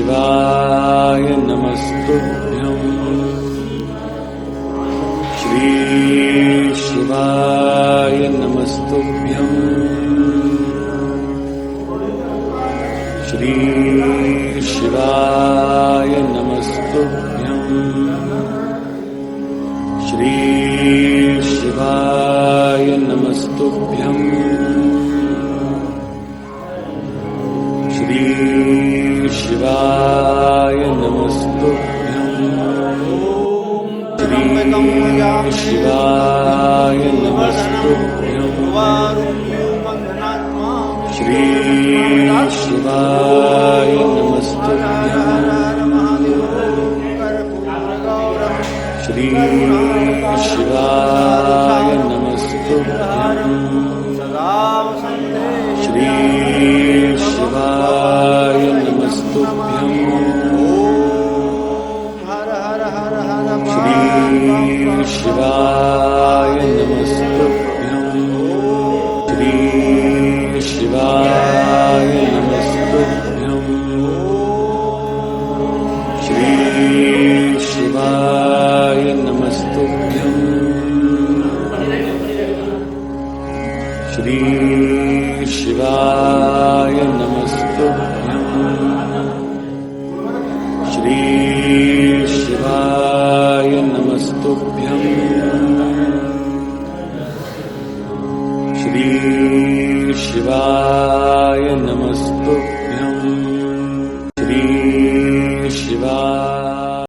शिवाय नमस्तुभ्यं श्री शिवाय नमस्तुभ्यं श्री शिवाय नमस्तुभ्यं श्री शिवाय नमस्तुभ्यं श्री शिवाय नमस्तुभ्यं श्री शिवाय नमस्तुभ्यं श्री शिवाय नमस्तुभ्यं श्री शिवाय नमस्तुभ्यं श्री शिवाय नमस्तुभ्यं श्री शिवाय नमस्तुभ्यं श्री शिवाय नमस्तुभ्यं श्री शिवाय नमस्तुभ्यं श्री शिवाय नमस्तुभ्यं श्री शिवाय नमस्तुभ्यं श्री शिवाय नमस्तुभ्यं